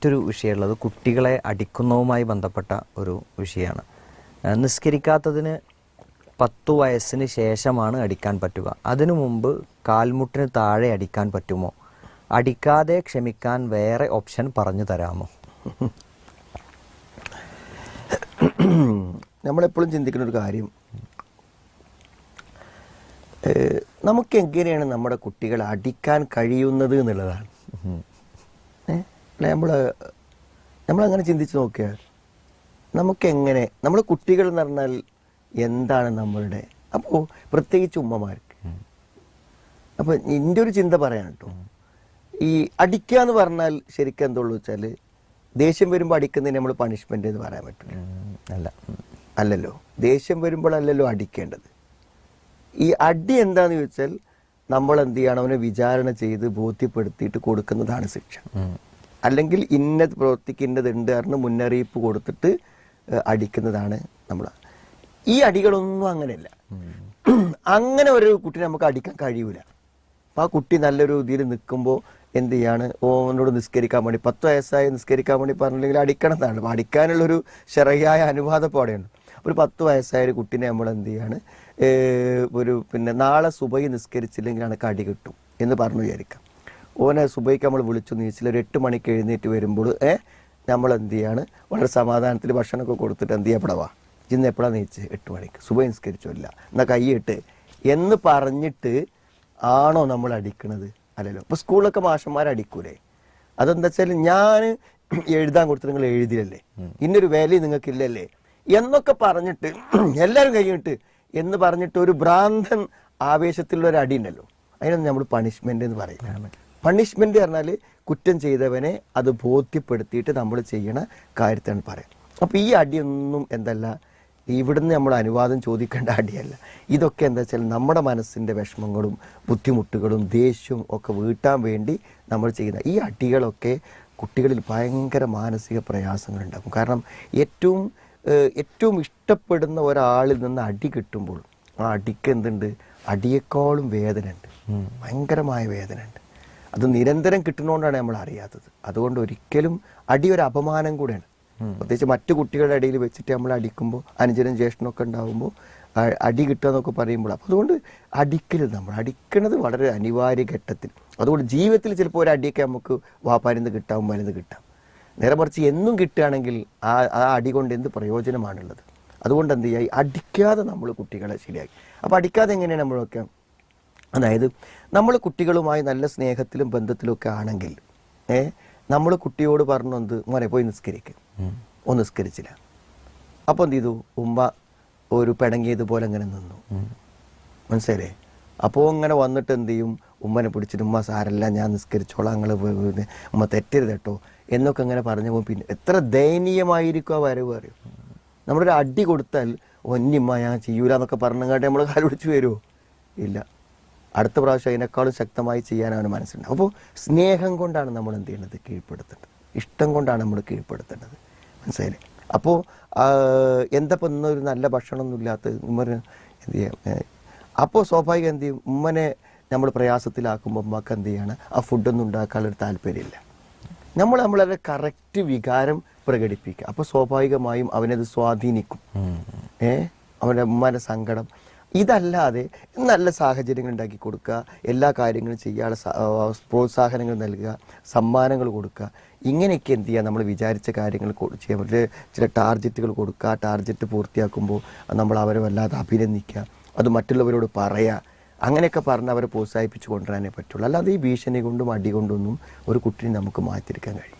മറ്റൊരു വിഷയമുള്ളത് കുട്ടികളെ അടിക്കുന്നതുമായി ബന്ധപ്പെട്ട ഒരു വിഷയമാണ്. നിസ്കരിക്കാത്തതിന് 10 വയസ്സിന് ശേഷമാണ് അടിക്കാൻ പറ്റുക. അതിനു മുമ്പ് കാൽമുട്ടിന് താഴെ അടിക്കാൻ പറ്റുമോ? അടിക്കാതെ ക്ഷമിക്കാൻ വേറെ ഓപ്ഷൻ പറഞ്ഞു തരാമോ? നമ്മളെപ്പോഴും ചിന്തിക്കുന്ന ഒരു കാര്യം, നമുക്ക് എങ്ങനെയാണ് നമ്മുടെ കുട്ടികളെ അടിക്കാൻ കഴിയുന്നത് എന്നുള്ളതാണ്. നമ്മളങ്ങനെ ചിന്തിച്ച് നോക്കിയാൽ നമുക്കെങ്ങനെ, നമ്മുടെ കുട്ടികൾ എന്ന് പറഞ്ഞാൽ എന്താണ് നമ്മളുടെ, അപ്പോൾ പ്രത്യേകിച്ച് ഉമ്മമാർക്ക്. അപ്പോൾ എൻ്റെ ഒരു ചിന്ത പറയാൻ കേട്ടോ, ഈ അടിക്കുക എന്ന് പറഞ്ഞാൽ ശരിക്കും എന്തുള്ളൂ വെച്ചാൽ ദേഷ്യം വരുമ്പോൾ അടിക്കുന്നതിന് നമ്മൾ പണിഷ്മെന്റ് എന്ന് പറയാൻ പറ്റില്ല. അല്ലല്ലോ, ദേഷ്യം വരുമ്പോഴല്ലല്ലോ അടിക്കേണ്ടത്. ഈ അടി എന്താന്ന് ചോദിച്ചാൽ നമ്മൾ എന്ത് ചെയ്യണം, അവനെ വിചാരണ ചെയ്ത് ബോധ്യപ്പെടുത്തിയിട്ട് കൊടുക്കുന്നതാണ് ശിക്ഷ. അല്ലെങ്കിൽ ഇന്ന പ്രവൃത്തിക്ക് ഇന്നതുണ്ട് പറഞ്ഞ് മുന്നറിയിപ്പ് കൊടുത്തിട്ട് അടിക്കുന്നതാണ് നമ്മൾ. ഈ അടികളൊന്നും അങ്ങനെയല്ല. അങ്ങനെ ഒരു കുട്ടിനെ നമുക്ക് അടിക്കാൻ കഴിയൂല. അപ്പം ആ കുട്ടി നല്ലൊരു ഇതിൽ നിൽക്കുമ്പോൾ എന്ത് ചെയ്യാണ്, ഓനോട് നിസ്കരിക്കാൻ വേണ്ടി 10 വയസ്സായി നിസ്കരിക്കാൻ വേണ്ടി പറഞ്ഞില്ലെങ്കിൽ അടിക്കണമെന്നാണ്. അപ്പം അടിക്കാനുള്ളൊരു ശരയായ അനുവാദം പാടെയുണ്ട്. ഒരു 10 വയസ്സായ ഒരു കുട്ടീനെ നമ്മൾ എന്ത് ചെയ്യാണ്, പിന്നെ നാളെ സുബഹി നിസ്കരിച്ചില്ലെങ്കിൽ എനിക്ക് അടി കിട്ടും എന്ന് പറഞ്ഞു വിചാരിക്കാം. ഓനെ സുബഹിക്ക് നമ്മൾ വിളിച്ചു നീച്ചില്ല, ഒരു 8 മണിക്ക് എഴുന്നേറ്റ് വരുമ്പോൾ നമ്മൾ എന്ത് ചെയ്യാണ്, വളരെ സമാധാനത്തിൽ ഭക്ഷണമൊക്കെ കൊടുത്തിട്ട് എന്ത് ചെയ്യപ്പെടവാ, ഇന്ന് എപ്പോഴാണ് നീച്ച് 8 മണിക്ക് സുബഹി നിസ്കരിച്ചില്ല എന്നാൽ കൈയിട്ട് എന്ന് പറഞ്ഞിട്ട് ആണോ നമ്മൾ അടിക്കണത്? അല്ലല്ലോ. ഇപ്പോൾ സ്കൂളിലൊക്കെ മാഷന്മാർ അടിക്കൂലേ? അതെന്താ വെച്ചാൽ ഞാൻ എഴുതാൻ കൊടുത്ത് നിങ്ങൾ എഴുതിയല്ലേ, ഇന്നൊരു വാല്യൂ നിങ്ങൾക്കില്ലല്ലേ എന്നൊക്കെ പറഞ്ഞിട്ട് എല്ലാവരും കഴിഞ്ഞിട്ട് എന്ന് പറഞ്ഞിട്ട് ഒരു ഭ്രാന്തൻ ആവേശത്തിലുള്ള ഒരു അടി ഉണ്ടല്ലോ, അതിനൊന്നും നമ്മൾ പണിഷ്മെന്റ് എന്ന് പറയില്ല. പണിഷ്മെന്റ് പറഞ്ഞാൽ കുറ്റം ചെയ്തവനെ അത് ബോധ്യപ്പെടുത്തിയിട്ട് നമ്മൾ ചെയ്യണ കാര്യത്താണ് പറയാം. അപ്പൊ ഈ അടിയൊന്നും എന്തല്ല, ഇവിടുന്ന് നമ്മൾ അനുവാദം ചോദിക്കേണ്ട അടിയല്ല. ഇതൊക്കെ എന്താ വെച്ചാൽ നമ്മുടെ മനസ്സിന്റെ വിഷമങ്ങളും ബുദ്ധിമുട്ടുകളും ദേഷ്യവും ഒക്കെ വീട്ടാൻ വേണ്ടി നമ്മൾ ചെയ്യുന്ന ഈ അടികളൊക്കെ കുട്ടികളിൽ ഭയങ്കര മാനസിക പ്രയാസങ്ങൾ ഉണ്ടാക്കും. കാരണം ഏറ്റവും ഇഷ്ടപ്പെടുന്ന ഒരാളിൽ നിന്ന് അടി കിട്ടുമ്പോൾ ആ അടിക്ക് എന്തുണ്ട്, അടിയേക്കാളും വേദന ഉണ്ട്, ഭയങ്കരമായ വേദന ഉണ്ട്. അത് നിരന്തരം കിട്ടുന്നതുകൊണ്ടാണ് നമ്മൾ അറിയാത്തത്. അതുകൊണ്ട് ഒരിക്കലും അടി ഒരു അപമാനം കൂടെയാണ്. പ്രത്യേകിച്ച് മറ്റു കുട്ടികളുടെ ഇടയിൽ വെച്ചിട്ട് നമ്മൾ അടിക്കുമ്പോൾ അനുജനും ജ്യേഷ്ഠനൊക്കെ ഉണ്ടാകുമ്പോൾ അടി കിട്ടുക എന്നൊക്കെ പറയുമ്പോൾ, അപ്പോൾ അതുകൊണ്ട് നമ്മൾ അടിക്കുന്നത് വളരെ അനിവാര്യ ഘട്ടത്തിൽ. അതുകൊണ്ട് ജീവിതത്തിൽ ചിലപ്പോൾ ഒരു അടിയൊക്കെ നമുക്ക് വാപ്പാരിന്ന് കിട്ടാം, മരുന്ന് കിട്ടാം. നേരെ മറിച്ച് എന്നും കിട്ടുകയാണെങ്കിൽ ആ അടി കൊണ്ട് എന്ത് പ്രയോജനമാണുള്ളത്? അതുകൊണ്ട് എന്ത് ചെയ്യുക, അടിക്കാതെ നമ്മൾ കുട്ടികളെ ശരിയാക്കി. അപ്പോൾ അടിക്കാതെ എങ്ങനെയാണ് നമ്മളൊക്കെ, അതായത് നമ്മൾ കുട്ടികളുമായി നല്ല സ്നേഹത്തിലും ബന്ധത്തിലും ഒക്കെ ആണെങ്കിൽ നമ്മൾ കുട്ടിയോട് പറഞ്ഞു എന്ത്, മോനെ പോയി നിസ്കരിക്കുക, നിസ്കരിച്ചില്ല. അപ്പോൾ എന്ത് ചെയ്തു, ഉമ്മ ഒരു പിണങ്ങിയതുപോലെ അങ്ങനെ നിന്നു, മനസ്സിലേ? അപ്പോൾ അങ്ങനെ വന്നിട്ട് എന്ത് ചെയ്യും, ഉമ്മനെ പിടിച്ചിട്ട് ഉമ്മ സാരല്ല ഞാൻ നിസ്കരിച്ചോളാം, നിങ്ങൾ ഉമ്മ തെറ്റരുത് കേട്ടോ എന്നൊക്കെ അങ്ങനെ പറഞ്ഞപ്പോൾ പിന്നെ എത്ര ദയനീയമായിരിക്കും ആ വരവ് അറിയും. നമ്മളൊരു അടി കൊടുത്താൽ ഒന്നിമ്മ ഞാൻ ചെയ്യൂല എന്നൊക്കെ പറഞ്ഞങ്ങാട്ടെ നമ്മൾ കാല് പിടിച്ച് വരുമോ? ഇല്ല. അടുത്ത പ്രാവശ്യം അതിനേക്കാളും ശക്തമായി ചെയ്യാനാണ് മനസ്സിലുണ്ട്. അപ്പോൾ സ്നേഹം കൊണ്ടാണ് നമ്മൾ എന്ത് ചെയ്യുന്നത്, കീഴ്പ്പെടുത്തേണ്ടത്. ഇഷ്ടം കൊണ്ടാണ് നമ്മൾ കീഴ്പ്പെടുത്തേണ്ടത്, മനസ്സിലായില്ലേ? അപ്പോൾ എന്തപ്പോൾ ഇന്നൊരു നല്ല ഭക്ഷണമൊന്നും ഇല്ലാത്ത ഉമ്മന് എന്ത് ചെയ്യാം, അപ്പോൾ സ്വാഭാവികം എന്ത് ചെയ്യും, ഉമ്മനെ നമ്മൾ പ്രയാസത്തിലാക്കുമ്പോൾ ഉമ്മക്ക് എന്ത് ചെയ്യാണ്, ആ ഫുഡൊന്നും ഉണ്ടാക്കാനൊരു താല്പര്യമില്ല. നമ്മളെ കറക്റ്റ് വികാരം പ്രകടിപ്പിക്കുക. അപ്പോൾ സ്വാഭാവികമായും അവനത് സ്വാധീനിക്കും. അവൻ്റെ ഉമ്മാൻ്റെ സങ്കടം. ഇതല്ലാതെ നല്ല സാഹചര്യങ്ങൾ ഉണ്ടാക്കി കൊടുക്കുക, എല്ലാ കാര്യങ്ങളും ചെയ്യാനുള്ള പ്രോത്സാഹനങ്ങൾ നൽകുക, സമ്മാനങ്ങൾ കൊടുക്കുക, ഇങ്ങനെയൊക്കെ എന്ത് ചെയ്യുക, നമ്മൾ വിചാരിച്ച കാര്യങ്ങൾ ചെയ്യാൻ പറ്റില്ല. ചില ടാർജറ്റുകൾ കൊടുക്കുക, ആ ടാർജറ്റ് പൂർത്തിയാക്കുമ്പോൾ നമ്മൾ അവരെ വല്ലാതെ അഭിനന്ദിക്കുക, അത് മറ്റുള്ളവരോട് പറയുക, അങ്ങനെയൊക്കെ പറഞ്ഞ് അവരെ പ്രോത്സാഹിപ്പിച്ച് കൊണ്ടുവരാനേ പറ്റുള്ളൂ. അല്ലാതെ ഈ ഭീഷണി കൊണ്ടും അടി കൊണ്ടൊന്നും ഒരു കുട്ടിയെ നമുക്ക് മാറ്റിയെടുക്കാൻ കഴിയും.